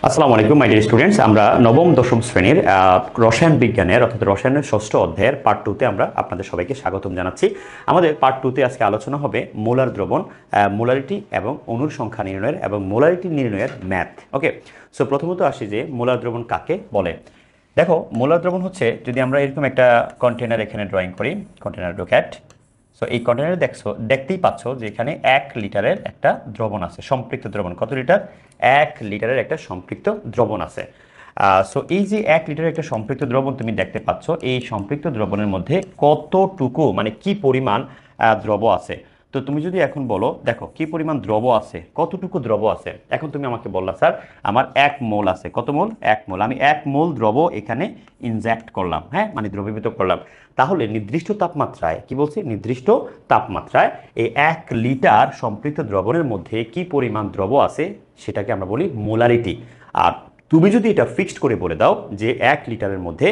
আসসালামু আলাইকুম my dear students. আমরা নবম দশম শ্রেণীর রসায়ন বিজ্ঞানের অর্থাৎ রসায়নের ষষ্ঠ অধ্যায়ের পার্ট 2 তে আমরা আপনাদের সবাইকে স্বাগতম জানাচ্ছি। আমাদের পার্ট 2 তে আজকে আলোচনা হবে মোলার দ্রবণ, মোলারিটি এবং অণুর সংখ্যা নির্ণয়ের এবং মোলারিটি নির্ণয়ের ম্যাথ। ওকে, সো প্রথমত আসি যে মোলার দ্রবণ কাকে বলে। দেখো, মোলার দ্রবণ হচ্ছে, যদি আমরা এরকম একটা কন্টেনার এখানে ড্রয়িং করি, কন্টেনার লুক অ্যাট। সো এই কন্টেনারে দেখতেই পাচ্ছ যে এখানে 1 লিটারের একটা দ্রবণ আছে, সম্পৃক্ত দ্রবণ। কত লিটার? 1 লিটারের একটা সম্পৃক্ত দ্রবণ আছে। সো এই যে 1 লিটারের একটা সম্পৃক্ত দ্রবণ তুমি দেখতে পাচ্ছ, এই সম্পৃক্ত দ্রবণের মধ্যে কতটুকু, মানে কি পরিমাণ দ্রব আছে। তো তুমি যদি এখন বলো, দেখো কি পরিমাণ দ্রব আছে, কতটুকু দ্রব আছে। এখন তুমি আমাকে বললা, স্যার আমার 1 মোল আছে। কত মোল? 1 মোল। আমি 1 মোল দ্রব এখানে ইনজেক্ট করলাম, হ্যাঁ, মানে দ্রবীভূত করলাম। তাহলে নির্দিষ্ট তাপমাত্রায়, কি বলছি, নির্দিষ্ট তাপমাত্রায় এই 1 লিটার সম্পৃক্ত দ্রবণের মধ্যে কি পরিমাণ দ্রব আছে সেটাকে আমরা বলি মোলারিটি। আর তুমি যদি এটা ফিক্সড করে বলে দাও যে 1 লিটারের মধ্যে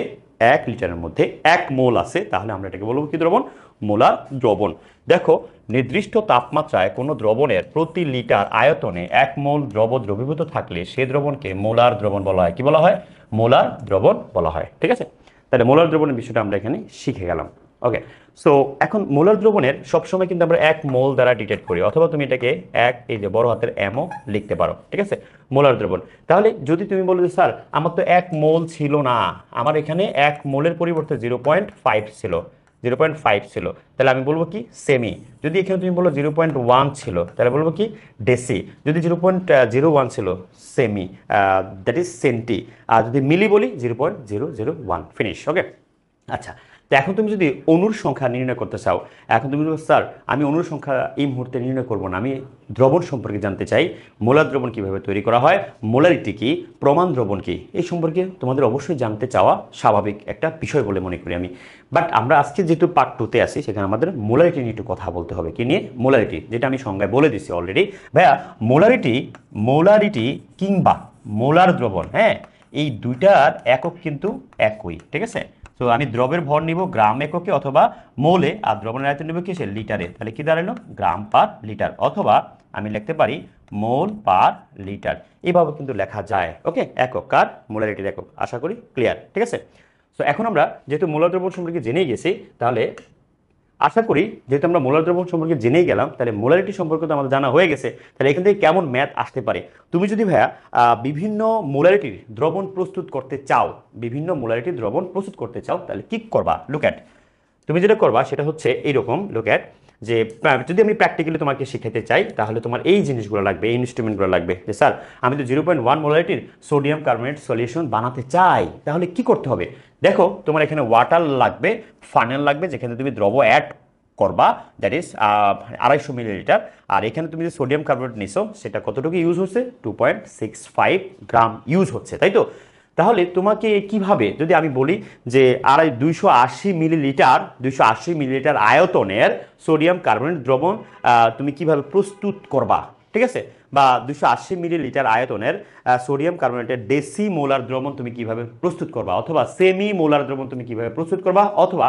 1 মোল আছে, তাহলে আমরা এটাকে বলবো কি দ্রবণ? মোলার দ্রবণ। দেখো, নির্দিষ্ট তাপমাত্রায় কোনো দ্রবণের প্রতি লিটার আয়তনে 1 মোল দ্রব দ্রবীভূত থাকলে সে দ্রবণকে মোলার দ্রবণ বলা হয়। কি বলা হয়? মোলার দ্রবণ বলা হয়। ঠিক আছে, তাহলে মোলার দ্রবণের বিষয়টা আমরা এখানে শিখে গেলাম। ওকে, সো এখন মোলার দ্রবণের সবসময় কিন্তু আমরা 1 মোল দ্বারা ডিটেক্ট করি, অথবা তুমি এটাকে এই যে বড় হাতের এমও লিখতে পারো। ঠিক আছে, মোলার দ্রবণ। তাহলে যদি তুমি বলো যে স্যার আমার তো 1 মোল ছিল না, আমার এখানে 1 মোলের পরিবর্তে 0.5 ছিল, 0.5 ছিল, তাহলে আমি বলবো কি? সেমি। যদি এখানে তুমি বলো 0.1 ছিল, তাহলে বলবো কি? ডেসি। যদি 0.01 ছিল, সেমি, দ্যাট ইজ সেন্টি। আর যদি মিলি বলি 0.001, ফিনিশ। ওকে, আচ্ছা, তো এখন তুমি যদি অণুর সংখ্যা নির্ণয় করতে চাও, এখন তুমি বলছো স্যার আমি অণুর সংখ্যা এই মুহূর্তে নির্ণয় করব না, আমি দ্রবণ সম্পর্কে জানতে চাই। মোলার দ্রবণ কিভাবে তৈরি করা হয়, মোলারিটি কি, প্রমাণ দ্রবণ কি, এই সম্পর্কে তোমাদের অবশ্যই জানতে চাওয়া স্বাভাবিক একটা বিষয় বলে মনে করি আমি। বাট আমরা আজকে যেহেতু পার্ট 2 তে আছি, সেখানে আমাদের মোলারিটি নিয়ে একটু কথা বলতে হবে। কি নিয়ে? মোলারিটি, যেটা আমি সংজ্ঞায় বলে দিচ্ছি অলরেডি। ভাইয়া, মোলারিটি কিংবা মোলার দ্রবণ, হ্যাঁ, এই দুইটার একক কিন্তু একই। ঠিক আছে, তো আমি দ্রবের ভর নিব গ্রাম এককে অথবা মোলে, আর দ্রবণের আয়তন নিব কিসে? লিটারে। তাহলে কি দাঁড়ালো? গ্রাম পার লিটার, অথবা আমি লিখতে পারি মোল পার লিটার। এইভাবে কিন্তু লেখা যায়। ওকে, একক কার মোলারিটির একক। আশা করি ক্লিয়ার। ঠিক আছে, তো এখন আমরা যেহেতু মোলার দ্রবণ সম্পর্কে জেনেই গেছি, তাহলে আশা করি যেহেতু আমরা মোলার দ্রবণ সম্পর্কে জেনেই গেলাম, তাহলে মোলারিটি সম্পর্কে তো আমাদের জানা হয়ে গেছে। তাহলে এখান থেকে কেমন ম্যাথ আসতে পারে? তুমি যদি ভাইয়া বিভিন্ন মোলারিটির দ্রবণ প্রস্তুত করতে চাও, তাহলে কি করবা? লুক অ্যাট, তুমি যেটা করবা সেটা হচ্ছে এইরকম। লুক অ্যাট, যে যদি আমি প্র্যাকটিক্যালি তোমাকে শিখাতে চাই, তাহলে তোমার এই জিনিসগুলো লাগবে, এই ইনস্ট্রুমেন্টগুলো লাগবে। যে স্যার আমি তো 0.1 মোলারিটির সোডিয়াম কার্বনেট সলিউশন বানাতে চাই, তাহলে কি করতে হবে? দেখো, তোমার এখানে ওয়াটার লাগবে, ফানেল লাগবে, যেখানে তুমি দ্রব অ্যাড করবা, দ্যাট ইজ 250 মিলিলিটার। আর এখানে তুমি যে সোডিয়াম কার্বনেট নিছো, সেটা কতটুকু ইউজ হচ্ছে? 2.65 গ্রাম ইউজ হচ্ছে, তাই তো? তাহলে তোমাকে কিভাবে, যদি আমি বলি যে 280 মিলিলিটার আয়তনের সোডিয়াম কার্বনেট দ্রবণ তুমি কিভাবে প্রস্তুত করবা, ঠিক আছে, বা 280 মিলিলিটার আয়তনের সোডিয়াম কার্বনেটের ডেসি মোলার দ্রবণ তুমি কিভাবে প্রস্তুত করবা, অথবা সেমি মোলার দ্রবণ তুমি কিভাবে প্রস্তুত করবা, অথবা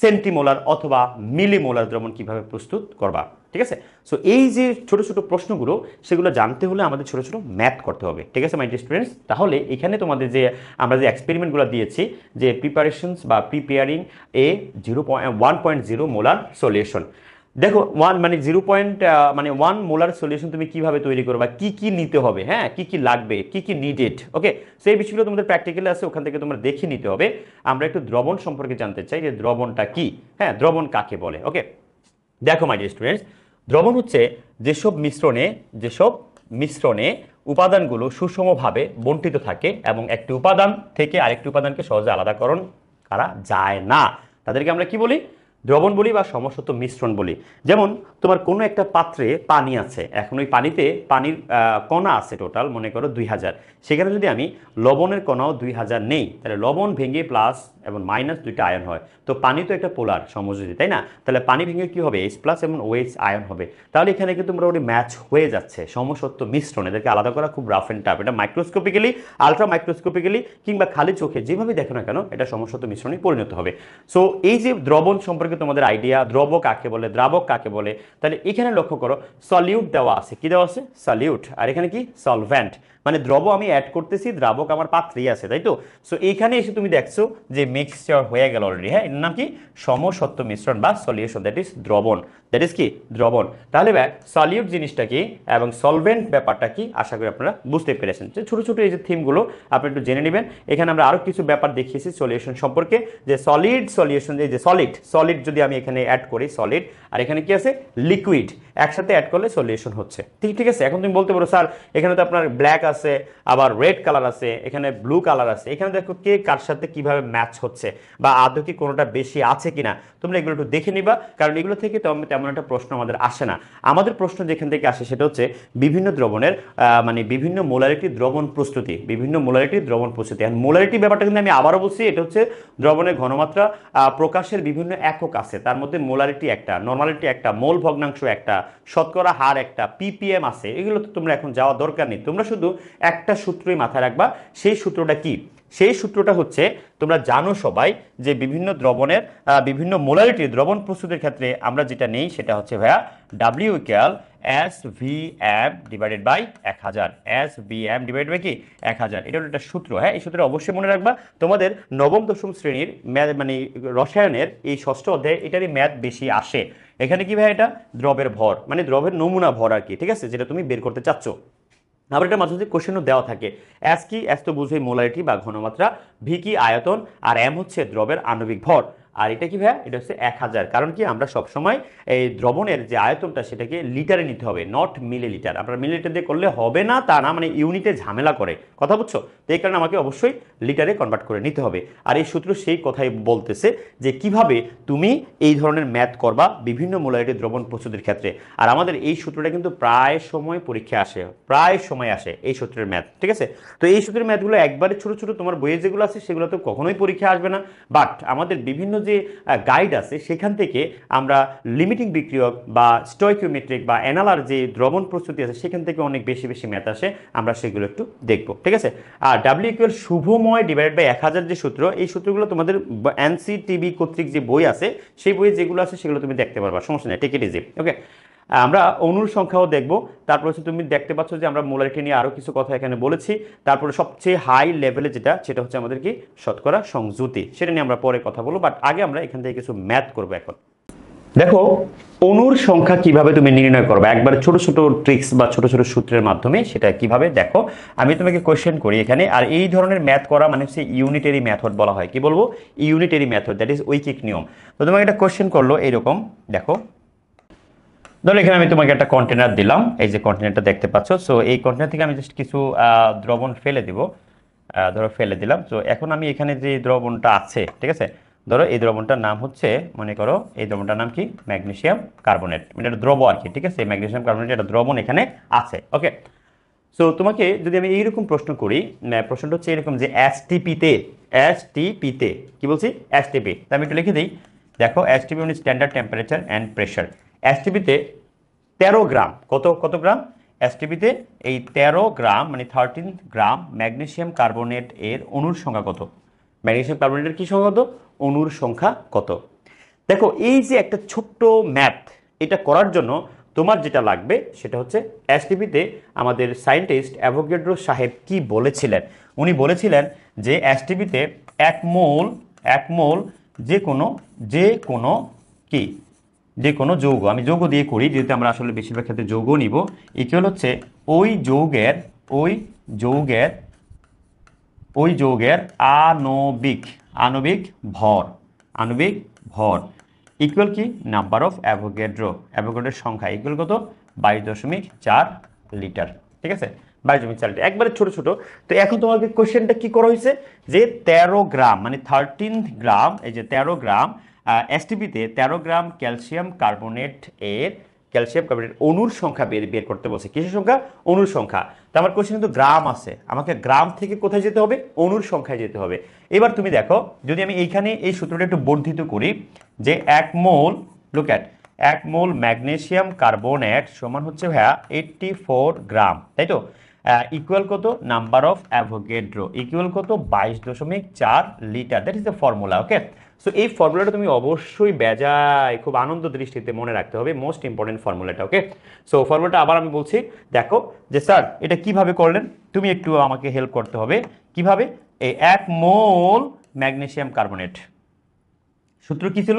সেন্টিমোলার অথবা মিলিমোলার দ্রবণ কিভাবে প্রস্তুত করবা। ঠিক আছে, সো এই যে ছোট ছোট প্রশ্নগুলো, সেগুলো জানতে হলে আমাদের ছোট ছোট ম্যাথ করতে হবে। ঠিক আছে মাই ডিয়ার স্টুডেন্টস, তাহলে এখানে তোমাদের যে আমরা যে এক্সপেরিমেন্টগুলো দিয়েছি, যে প্রিপারেশনস বা প্রিপেয়ারিং এ 1.0 মোলার সলিউশন। দেখো, 1 মোলার সলিউশন তুমি কিভাবে তৈরি করবা, কি কি নিতে হবে, হ্যাঁ, কি কি লাগবে, কি কি নিডেড। ওকে, সেই বিষয়গুলো তোমাদের প্র্যাকটিক্যালি আছে, ওখান থেকে তোমরা দেখে নিতে হবে। আমরা একটু দ্রবণ সম্পর্কে জানতে চাই, যে দ্রবণটা কি, হ্যাঁ, দ্রবণ কাকে বলে। ওকে, দেখো মাই ডিয়ার স্টুডেন্টস, দ্রবণ হচ্ছে যেসব মিশ্রণে উপাদানগুলো সুষমভাবে বণ্টিত থাকে এবং একটি উপাদান থেকে আরেকটি উপাদানকে সহজে আলাদাকরণ করা যায় না, তাদেরকে আমরা কি বলি? দ্রবণ বলি বা সমসত্ব মিশ্রণ বলি। যেমন তোমার কোনো একটা পাত্রে পানি আছে, এখন ওই পানিতে পানির কণা আছে টোটাল মনে করো 2000, সেখানে যদি আমি লবণের কণাও 2000 নেই, তাহলে লবণ ভেঙে প্লাস এবং মাইনাস দুইটা আয়ন হয়। তো পানি তো একটা পোলার সমযোজী, তাই না? তাহলে পানি ভেঙে কি হবে? H প্লাস এবং OH আয়ন হবে। তাহলে এখানে কিন্তু মোটামুটি ম্যাচ হয়ে যাচ্ছে। সমসত্ব মিশ্রণ, এদেরকে আলাদা করা খুব রাফ অ্যান্ড টাফ। এটা মাইক্রোস্কোপিক্যালি, আলট্রা মাইক্রোস্কোপিক্যালি কিংবা খালি চোখে যেভাবে দেখো না কেন, এটা সমসত্ব মিশ্রণে পরিণত হবে। সো এই যে দ্রবণ সম্পর্কে তোমাদের আইডিয়া, দ্রব কাকে বলে, দ্রাবক কাকে বলে, তাহলে এখানে লক্ষ্য করো সলিউট দেওয়া আছে। কি দেওয়া আছে? সলিউট। আর এখানে কি? সলভেন্ট। মানে দ্রব আমি অ্যাড করতেছি, দ্রাবক আমার পাত্রেই আছে, তাই তো? সো এইখানে এসে তুমি দেখছো যে মিক্সচার হয়ে গেল অলরেডি। হ্যাঁ, এর নাম কি? সমসত্ব মিশ্রণ বা সলিউশন, দ্যাট ইজ দ্রবণ। দ্যাট ইজ কি? দ্রবণ। তাহলে ভাই সলিউট জিনিসটা কি এবং সলভেন্ট ব্যাপারটা কি আশা করি আপনারা বুঝতে পেরেছেন। যে ছোট ছোট এই যে থিমগুলো আপনি একটু জেনে নেবেন। এখানে আমরা আরো কিছু ব্যাপার দেখিয়েছি সলিউশন সম্পর্কে, যে সলিড সলিউশন, এই যে সলিড সলিড যদি আমি এখানে অ্যাড করি সলিড, আর এখানে কি আছে? লিকুইড, একসাথে অ্যাড করলে সলিউশন হচ্ছে। ঠিক আছে। এখন তুমি বলতে পারো স্যার এখানে তো আপনার ব্ল্যাক আছে, আবার রেড কালার আছে, এখানে ব্লু কালার আছে, এখানে দেখো কে কার সাথে কিভাবে ম্যাচ হচ্ছে বা আদৌ কি কোনোটা বেশি আছে কিনা, তোমরা এগুলো একটু দেখে নিবা, কারণ এগুলো থেকে তেমন একটা প্রশ্ন আমাদের আসে না। আমাদের প্রশ্ন যেখান থেকে আসে সেটা হচ্ছে বিভিন্ন দ্রবণের মানে বিভিন্ন মোলারিটি দ্রবণ প্রস্তুতি, বিভিন্ন মোলারিটি দ্রবণ প্রস্তুতি। আর মোলারিটি ব্যাপারটা কিন্তু আমি আবারও বলছি, এটা হচ্ছে দ্রবণের ঘনমাত্রা প্রকাশের বিভিন্ন একক আছে, তার মধ্যে মোলারিটি একটা, নর্মালিটি একটা, মোল ভগ্নাংশ একটা, শতকরা হার একটা, পিপিএম আছে। এগুলো তো তোমরা এখন যাওয়া দরকার নেই, তোমরা শুধু একটা সূত্রই মাথায় রাখবা। সেই সূত্রটা কি? সেই সূত্রটা হচ্ছে, তোমরা জানো সবাই যে বিভিন্ন দ্রবণের বিভিন্ন মোলারিটির দ্রবণ প্রস্তুতির ক্ষেত্রে আমরা যেটা নেই সেটা হচ্ছে ভাইয়া W equal SVM divided by 1000, SVM divided by কি 1000। এটা হলো একটা সূত্র। হ্যাঁ, এই সূত্রটা অবশ্যই মনে রাখবা। তোমাদের নবম দশম শ্রেণীর ম্যাথ মানে রসায়নের এই ষষ্ঠ অধ্যায়ে এটারই ম্যাথ বেশি আসে। এখানে কি ভাই? এটা দ্রবের ভর মানে দ্রবের নমুনা ভর আর কি, ঠিক আছে, যেটা তুমি বের করতে চাচ্ছ। আবার এটা মাঝে মাঝে কোশ্চেনও দেওয়া থাকে। এস কি? এস তো বুঝে মোলারিটি বা ঘনমাত্রা, ভি কি আয়তন, আর এম হচ্ছে দ্রবের আণবিক ভর। আর এটা কি ভাইয়া? এটা হচ্ছে 1000। কারণ কি আমরা সবসময় এই দ্রবণের যে আয়তনটা সেটাকে লিটারে নিতে হবে, নট মিলি লিটার। আপনার মিলি লিটার দিয়ে করলে হবে না তা না, মানে ইউনিটে ঝামেলা করে, কথা বুঝছো? তো এই কারণে আমাকে অবশ্যই লিটারে কনভার্ট করে নিতে হবে। আর এই সূত্র সেই কথাই বলতেছে যে কিভাবে তুমি এই ধরনের ম্যাথ করবা বিভিন্ন মোলারিটি দ্রবণ প্রস্তুতির ক্ষেত্রে। আর আমাদের এই সূত্রটা কিন্তু প্রায় সময় পরীক্ষা আসে, প্রায় সময় আসে এই সূত্রের ম্যাথ, ঠিক আছে? তো এই সূত্রের ম্যাথগুলো একবারে ছোট ছোট তোমার বইয়ে যেগুলো আছে সেগুলো তো কখনোই পরীক্ষা আসবে না, বাট আমাদের বিভিন্ন যে গাইড আছে সেখান থেকে আমরা লিমিটিং বিক্রিয়ক বা স্টয়কিওমেট্রিক বা অ্যানালার যে দ্রবণ প্রস্তুতি আছে সেখান থেকে অনেক বেশি বেশি ম্যাথ আসে, আমরা সেগুলো একটু দেখবো, ঠিক আছে? আর ডাব্লিউ ইকুয়াল শুভময় ডিভাইডেড বাই 1000 যে সূত্র, এই সূত্রগুলো তোমাদের এনসিটিবি কর্তৃক যে বই আছে সেই বইয়ে যেগুলো আছে সেগুলো তুমি দেখতে পারবা, সমস্যা নেই, টেক ইট ইজি। ওকে, আমরা অণুর সংখ্যাও দেখব। তারপর হচ্ছে তুমি দেখতে পাচ্ছ যে আমরা মোলারিটি নিয়ে আরও কিছু কথা এখানে বলেছি। তারপরে সবচেয়ে হাই লেভেলে সেটা হচ্ছে আমাদের কি শতকরা সংযুতি, সেটা নিয়ে আমরা পরে কথা বলবো, বাট আগে আমরা এখান থেকে কিছু ম্যাথ করবো। এখন দেখো অণুর সংখ্যা কিভাবে তুমি নির্ণয় করবে, একবার ছোট ছোট ট্রিক্স বা ছোট ছোট সূত্রের মাধ্যমে সেটা কিভাবে দেখো আমি তোমাকে কোয়েশ্চেন করি এখানে। আর এই ধরনের ম্যাথ করা মানে হচ্ছে ইউনিটারি মেথড বলা হয়। কি বলবো? ইউনিটারি মেথড, দ্যাট ইজ ঐকিক নিয়ম। তো তোমাকে একটা কোয়েশ্চেন করলো এইরকম, দেখো ধরো এখানে আমি তোমাকে একটা কন্টেনার দিলাম, এই যে কন্টেনারটা দেখতে পাচ্ছ। সো এই কন্টেনার থেকে আমি জাস্ট কিছু দ্রবণ ফেলে দিব, ধরো ফেলে দিলাম। তো এখন আমি এখানে যে দ্রবণটা আছে, ঠিক আছে, ধরো এই দ্রবণটার নাম হচ্ছে, মনে করো এই দ্রবণটার নাম কি? ম্যাগনেসিয়াম কার্বনেট, এটা দ্রব আর কি, ঠিক আছে? ম্যাগনেসিয়াম কার্বনেট এটা দ্রবণ এখানে আছে। ওকে, সো তোমাকে যদি আমি এইরকম প্রশ্ন করি, প্রশ্নটা হচ্ছে এরকম যে এসটিপিতে কি বলছি? এসটিপি, তা আমি একটু লিখে দিই। দেখো এসটিপি মানে স্ট্যান্ডার্ড টেম্পারেচার অ্যান্ড প্রেশার। এসটিপিতে 13 গ্রাম, কত গ্রাম? এসটিপিতে এই 13 গ্রাম মানে 13 গ্রাম ম্যাগনেসিয়াম কার্বনেট এর অণুর সংখ্যা কত? ম্যাগনেসিয়াম কার্বনেটের কি সংখ্যা কত? অণুর সংখ্যা কত? দেখো এই যে একটা ছোট্ট ম্যাথ, এটা করার জন্য তোমার যেটা লাগবে সেটা হচ্ছে এসটিপিতে আমাদের সায়েন্টিস্ট অ্যাভোগাড্রো সাহেব কি বলেছিলেন। উনি বলেছিলেন যে এসটিপিতে এক মোল যে কোনো যৌগ, আমি যৌগ দিয়ে করি যেহেতু আমরা আসলে বেশিরভাগ ক্ষেত্রে যৌগ নিব, ইকুয়াল হচ্ছে ওই যৌগের আণবিক ভর ইকুয়াল কি? নাম্বার অফ অ্যাভোগাড্রোর সংখ্যা ইকুয়াল কত? 22.4 লিটার, ঠিক আছে? 22.4 লিটার, একবারে ছোট ছোট। তো এখন তোমাকে কোশ্চেনটা কি করা হয়েছে যে 13 গ্রাম মানে 13 গ্রাম, এই যে 13 গ্রাম এসটিপিতে 13 গ্রাম ক্যালসিয়াম কার্বনেট অণুর সংখ্যা বের করতে বলছে। কিসের সংখ্যা? অণুর সংখ্যা। তো আমার কোশ্চেন কিন্তু গ্রাম আছে, আমাকে গ্রাম থেকে কোথায় যেতে হবে? অণুর সংখ্যায় যেতে হবে। এবার তুমি দেখো যদি আমি এইখানে এই সূত্রটা একটু বর্ধিত করি যে 1 মোল ম্যাগনেসিয়াম কার্বনেট সমান হচ্ছে ভাইয়া 84 গ্রাম, তাই তো? ইকুয়াল কত? নাম্বার অফ অ্যাভোগাড্রো ইকুয়াল কত? 22.4 litre, that is the formula. Okay, so এই ফর্মুলাটা তুমি অবশ্যই বেজায় খুব আনন্দ দৃষ্টিতে মনে রাখতে হবে, মোস্ট ইম্পর্টেন্ট ফর্মুলাটা। ওকে, সো ফর্মুলাটা আবার আমি বলছি, দেখো যে স্যার এটা কিভাবে করলেন, তুমি একটু আমাকে হেল্প করতে হবে। কিভাবে? এই 1 মোল ম্যাগনেসিয়াম কার্বনেট, সূত্র কি ছিল?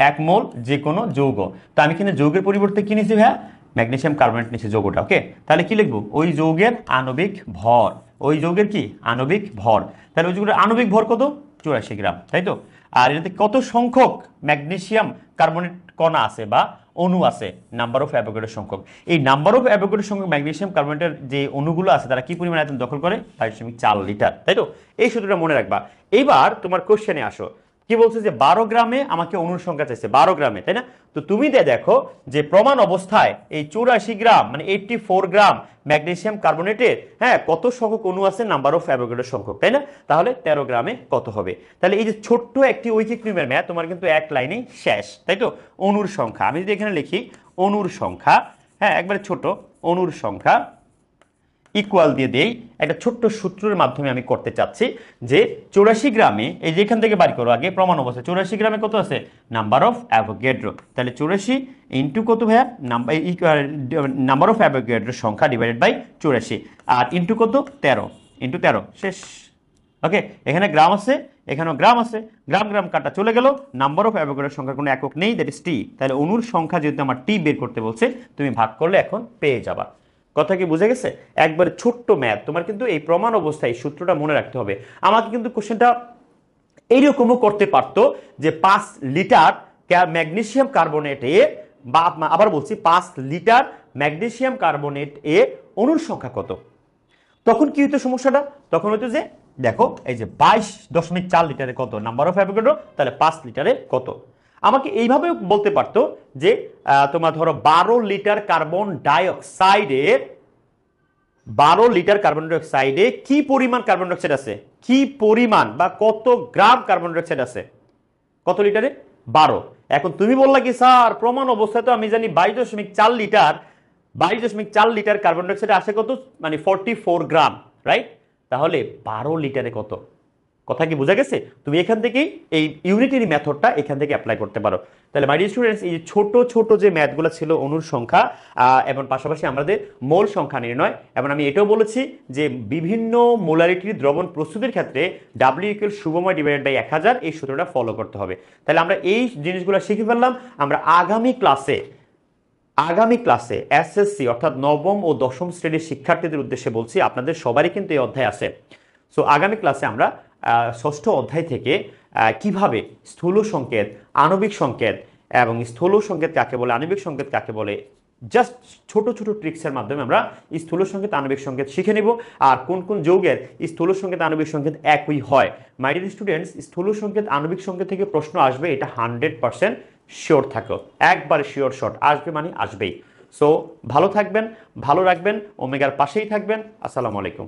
1 মোল যে কোনো যৌগ। তো আমি এখানে যৌগের পরিবর্তে কি নিয়েছি ভাইয়া? ম্যাগনেসিয়াম কার্বনেট নিয়েছি যৌগটা। ওকে, তাহলে কি লিখবো? ওই যৌগের আণবিক ভর, ওই যৌগের কি আণবিক ভর। তাহলে ওই যৌগের আণবিক ভর কত? 84 গ্রাম, তাই তো? আর এটাতে কত সংখ্যক ম্যাগনেসিয়াম কার্বনেট কণা আছে বা অণু আছে? নাম্বার অফ অ্যাভোগাড্রো সংখ্যক। এই নাম্বার অফ অ্যাভোগাড্রো সংখ্যক ম্যাগনেসিয়াম কার্বনেটের যে অণুগুলো আছে তারা কি পরিমাণ আয়তন দখল করে? 22.4 লিটার, তাই তো? এই সূত্রটা মনে রাখবা। এইবার তোমার কোশ্চেনে আসো, কি বলছে যে 12 গ্রামে আমাকে অণুর সংখ্যা চাইছে, 12 গ্রামে, তাই না? তো তুমি দেখো যে প্রমাণ অবস্থায় এই 84 গ্রাম মানে 84 গ্রাম ম্যাগনেসিয়াম কার্বনেটের হ্যাঁ কত সংখ্যক অণু আছে? নাম্বার অফ অ্যাভোগাড্রো সংখ্যক, তাই না? তাহলে 13 গ্রামে কত হবে? তাহলে এই যে ছোট্ট একটি ঐকিক নিয়মের ম্যাথ তোমার কিন্তু এক লাইনেই শেষ, তাই তো? অণুর সংখ্যা আমি যদি এখানে লিখি অণুর সংখ্যা, হ্যাঁ একবারে ছোট, অণুর সংখ্যা ইকুয়াল দিয়ে দেই একটা ছোট্ট সূত্রের মাধ্যমে আমি করতে চাচ্ছি যে 84 গ্রামে, এই যে এখান থেকে বাড়ি করো আগে প্রমাণ অবস্থায়, 84 গ্রামে কত আছে? Number of Avogadro. তাহলে 84 ইন্টু কত ভাইয়া? নাম্বার অফ অ্যাভোগাড্রোর সংখ্যা ডিভাইডেড বাই 84, আর ইন্টু কত? 13, ইন্টু 13, শেষ। ওকে, এখানে গ্রাম আছে, এখানেও গ্রাম আছে, গ্রাম গ্রাম কাটা চলে গেল, নাম্বার অফ অ্যাভোগাড্রোর সংখ্যার কোনো একক নেই, দ্যাট ইজ টি। তাহলে অণুর সংখ্যা যেহেতু আমার টি বের করতে বলছে, তুমি ভাগ করলে এখন পেয়ে যাবা। কথা কি বুঝে গেছে? একবারে ছোট্ট ম্যাথ, তোমার কিন্তু এই প্রমাণ অবস্থায় এই সূত্রটা মনে রাখতে হবে। আমাকে কিন্তু কোশ্চেনটা এইরকমও করতে পারতো যে 5 লিটার ম্যাগনেসিয়াম কার্বনেট এ, বা আবার বলছি 5 লিটার ম্যাগনেসিয়াম কার্বনেট এ অণুর সংখ্যা কত? তখন কি হতো সমস্যাটা? তখন হতো যে দেখো এই যে 22.4 লিটারে কত নাম্বার অফ অ্যাভোগাড্রো, তাহলে 5 লিটারে কত? আমাকে এইভাবে বলতে পারতো যে তোমার ধরো 12 লিটার কার্বন ডাইঅক্সাইডের, 12 লিটার কার্বন ডাইঅক্সাইডে কি পরিমাণ কার্বন ডাইঅক্সাইড আছে, কি পরিমাণ বা কত গ্রাম কার্বন ডাইঅক্সাইড আছে, কত লিটারে? 12। এখন তুমি বললা কি স্যার প্রমাণ অবস্থায় তো আমি জানি 22.4 লিটার, 22.4 লিটার কার্বন ডাইঅক্সাইড আসে কত? মানে 44 গ্রাম, রাইট? তাহলে 12 লিটারে কত? কথা কি বোঝা গেছে? তুমি এখান থেকেই এই ইউনিটারি মেথডটা এখান থেকে অ্যাপ্লাই করতে পারো। তাহলে মাই ডিয়ার স্টুডেন্টস, এই ছোট ছোট যে ম্যাথগুলো ছিল অণুর সংখ্যা এবং পাশাপাশি আমাদের মোল সংখ্যা নির্ণয়, এবং আমি এটাও বলেছি যে বিভিন্ন মোলারিটির দ্রবণ প্রস্তুতির ক্ষেত্রে ডাব্লিউ ইকুয়াল শুভময় ডিভাইডেড বাই 1000 এই সূত্রটা ফলো করতে হবে। তাহলে আমরা এই জিনিসগুলো শিখে ফেললাম। আমরা আগামী ক্লাসে এসএসসি অর্থাৎ নবম ও দশম শ্রেণীর শিক্ষার্থীদের উদ্দেশ্যে বলছি, আপনাদের সবারই কিন্তু এই অধ্যায় আছে। সো আগামী ক্লাসে আমরা ষষ্ঠ অধ্যায় থেকে কিভাবে স্থূল সংকেত, আণবিক সংকেত এবং স্থূল সংকেত কাকে বলে, আণবিক সংকেত কাকে বলে, জাস্ট ছোট ছোট ট্রিক্সের মাধ্যমে আমরা স্থূল সংকেত, আণবিক সংকেত শিখে নিব। আর কোন কোন যৌগের স্থূল সংকেত, আণবিক সংকেত একই হয়। মাই ডিয়ার স্টুডেন্টস, স্থূল সংকেত, আণবিক সংকেত থেকে প্রশ্ন আসবে, এটা 100% শিওর থাকো, একবার শিওর শট আসবে মানে আসবেই। সো ভালো থাকবেন, ভালো রাখবেন, ওমেগার পাশেই থাকবেন। আসসালামু আলাইকুম।